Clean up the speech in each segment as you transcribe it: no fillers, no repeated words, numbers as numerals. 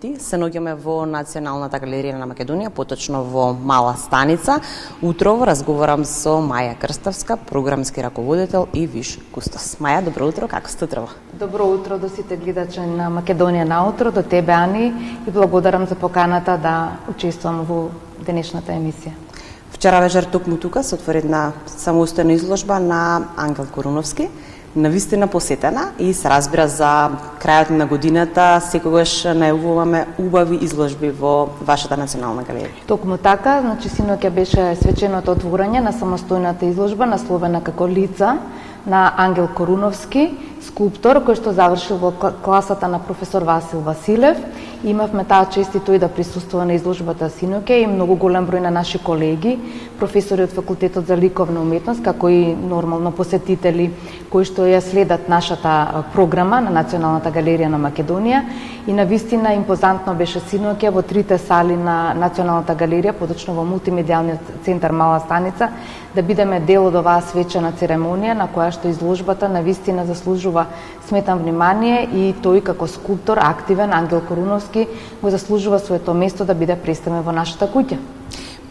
Се наоѓаме во Националната галерија на Македонија, поточно во Мала Станица. Утрово разговарам со Маја Крставска, програмски раководител и виш кустос. Маја, добро утро, како сте утрово? Добро утро до сите гледачи на Македонија на утро, до тебе, Ани, и благодарам за поканата да учествувам во денешната емисија. Вчера вечер токму тука се отвори една самостојна изложба на Ангел Коруновски, навистина посетена и се разбира за крајот на годината секогаш најавуваме убави изложби во вашата национална галерија. Токму така, значи синоќа беше свеченото отворање на самостојната изложба насловена како Лица на Ангел Коруновски, скулптор кој што завршил во класата на професор Васил Василев. Имавме таа чест и тој да присуствува на изложбата синоќа и многу голем број на наши колеги, професори од факултетот за ликовна уметност, како и нормално посетители кои што ја следат нашата програма на Националната галерија на Македонија. И навистина импозантно беше синоќа во трите сали на Националната галерија, поточно во мултимедијалниот центар Мала Станица, да бидеме дел од оваа свечена церемонија на која што изложбата навистина заслужува сметам внимание и тој како скулптор активен Ангел Коруновски го заслужува своето место да биде представен во нашата куќа.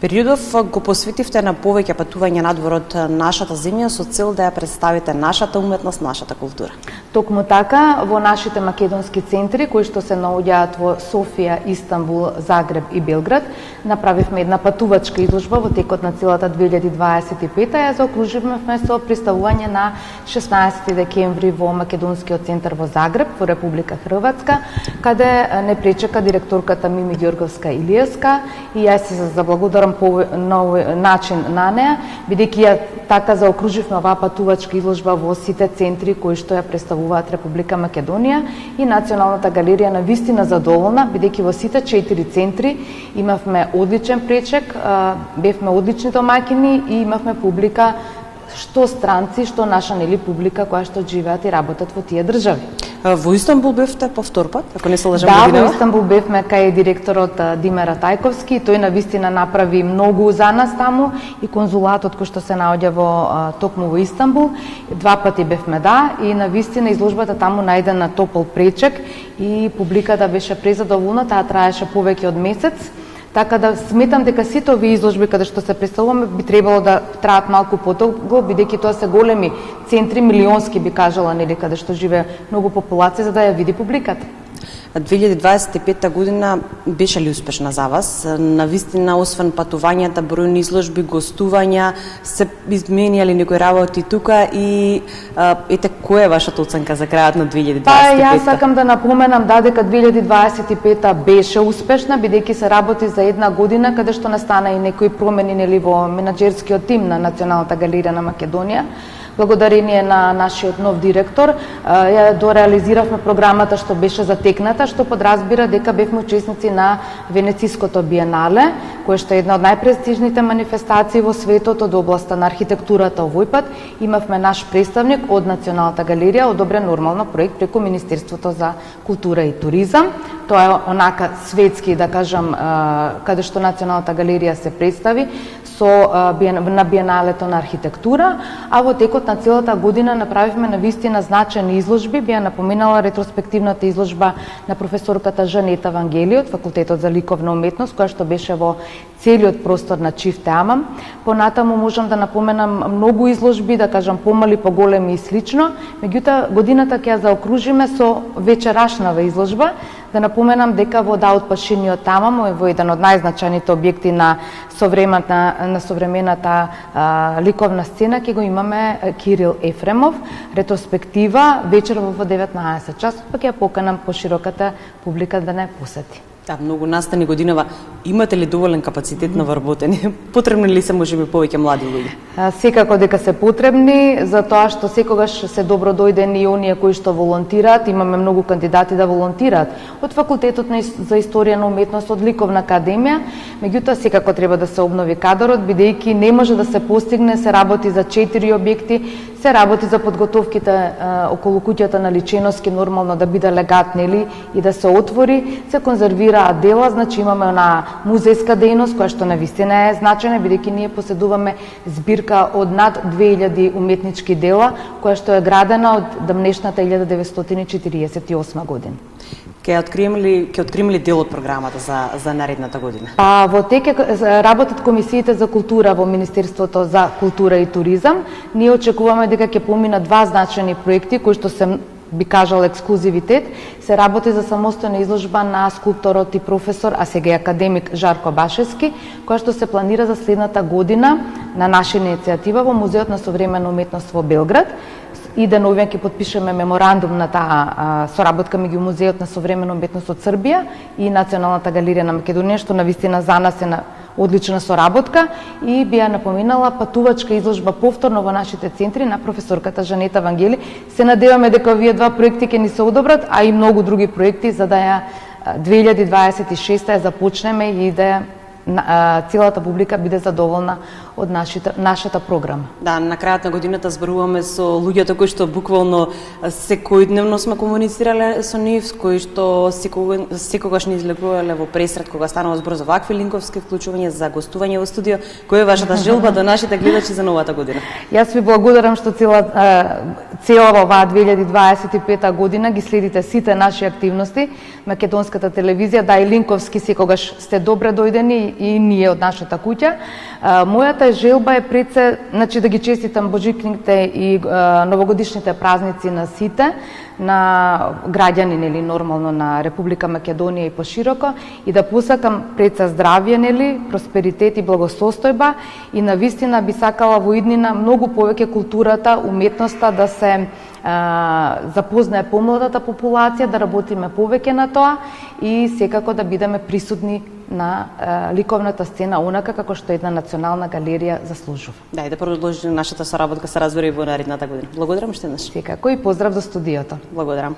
Периодов го посветивте на повеќе патување надвор од нашата земја со цел да ја представите нашата уметност, нашата култура. Токму така, во нашите македонски центри, кои што се наоѓаат во Софија, Истанбул, Загреб и Белград, направивме една патувачка изложба во текот на целата 2025-та, ја заокруживме со представување на 16 декември во Македонскиот центар во Загреб, во Република Хрватска, каде не пречека директорката Мими Ѓорговска Илиевска и јас се заблагодарам по нови начин на неа, бидејќи ја така заокруживме оваа патувачка изложба во сите центри кои што ја представуваат Република Македонија и Националната галерија навистина задоволна, бидејќи во сите 4 центри имавме одличен пречек, бевме одлични домаќини и имавме публика што странци, што наша публика која што живеат и работат во тие држави. Во Истанбул бевте по втор пат, ако не се лажам годинава? Да, во Истанбул бевме кај директорот Димера Тајковски, тој навистина направи многу за нас таму и конзулатот кој што се наоѓа во токму во Истанбул. 2 пати бевме и навистина изложбата таму најде на топол пречек и публиката беше презадоволна, таа траеше повеќе од месец. Така да сметам дека сите овие изложби каде што се представуваме би требало да траат малку подолго, бидејќи тоа се големи центри, милионски би кажала, каде што живее многу популација за да ја види публиката. 2025 година беше ли успешна за вас? Навистина, освен патувањата, бројни изложби, гостувања, се изменија ли некои работи тука и ете, која е вашата оценка за крајот на 2025? Јас сакам да напоменам дека 2025 беше успешна, бидејќи се работи за една година каде што настана и некои промени во менаџерскиот тим на Националната галерија на Македонија. Благодарение на нашиот нов директор, ја дореализиравме програмата што беше затекната, што подразбира дека бевме учесници на Венециското биенале, кое што е една од најпрестижните манифестации во светот од областа на архитектурата овој пат. Имавме наш представник од Националната галерија, одобрен нормално проект преку Министерството за култура и туризам. Тоа е онака светски, да кажам, каде што Националната галерија се представи на биеналето на архитектура, а во текот на целата година направивме навистина значајни изложби. Би ја напоменала ретроспективната изложба на професорката Жанета Вангели од Факултетот за ликовна уметност, која што беше во целиот простор на Чифте Амам. Понатаму можам да напоменам многу изложби, да кажам помали, поголеми и слично. Меѓутоа годината ќе ја заокружиме со вечерашнава изложба. Да напоменам дека во Даут Пашиниот Амам, во еден од најзначајните објекти на современата ликовна сцена, ќе го имаме Кирил Ефремов, ретроспектива вечерва во 19 часот, па ќе ја поканам пошироката публика да не посети. Да, многу настани годинава. Имате ли доволен капацитет на вработени? Потребни ли се можеби повеќе млади луѓе? Секако дека се потребни, затоа што секогаш се добро дојдени и оние кои што волонтираат. Имаме многу кандидати да волонтираат од Факултетот за историја на уметност, од Ликовна академија. Меѓутоа секако треба да се обнови кадарот, бидејќи не може да се постигне, се работи за 4 објекти, се работи за подготовките околу куќата на Личеновски, нормално да биде легат, нели, и да се отвори, се конзервираат дела, значи имаме на музејска дејност која што навистина е значајна, бидејќи ние поседуваме збирка од над 2000 уметнички дела, која што е градена од давнешната 1948 година. Ќе открием ли дел од програмата за наредната година? Во тек работат комисиите за култура во Министерството за култура и туризам. Ние очекуваме дека ќе поминат два значајни проекти кои што се, би кажал, ексклузивитет. Се работи за самостојна изложба на скулпторот и професор, а сега академик Жарко Башевски, која што се планира за следната година на наша иницијатива во Музеот на современа уметност во Белград. И деновија ќе подпишеме меморандум на таа соработка меѓу Музеот на современа уметност од Србија и Националната галерија на Македонија, што навистина за нас е одлична соработка, и би ја напоминала патувачка изложба повторно во нашите центри на професорката Жанета Вангели. Се надеваме дека овие два проекти ќе ни се одобрат, а и многу други проекти, за да ја 2026 ја започнеме и да целата публика биде задоволна од нашата програма. Да, на крајот на годината зборуваме со луѓето кои што буквално секојдневно сме комуницирале со нив, кои што секогаш ни излегувале во пресред кога станува збор за вакви линковски вклучување, за гостување во студио. Која е вашата желба до нашите гледачи за новата година? Јас ви благодарам што цела оваа 2025 година ги следите сите наши активности. Македонската телевизија, да, и линковски секогаш сте добре дојдени и ние од нашата куќа. Мојата желба е пред се, да ги честитам божикните и новогодишните празници на сите, на граѓани, нели, нормално на Република Македонија и пошироко, и да посакам пред се здравје, нели, просперитет и благосостојба, и навистина би сакала во иднина многу повеќе културата, уметноста да се запознае помладата популација, да работиме повеќе на тоа и секако да бидеме присутни на ликовната сцена онака како што една национална галерија заслужува. Да, и да продолжи нашата соработка, се разбира, и во наредната година. Благодарам уште еднаш. Секако, и поздрав до студиото. Благодарам.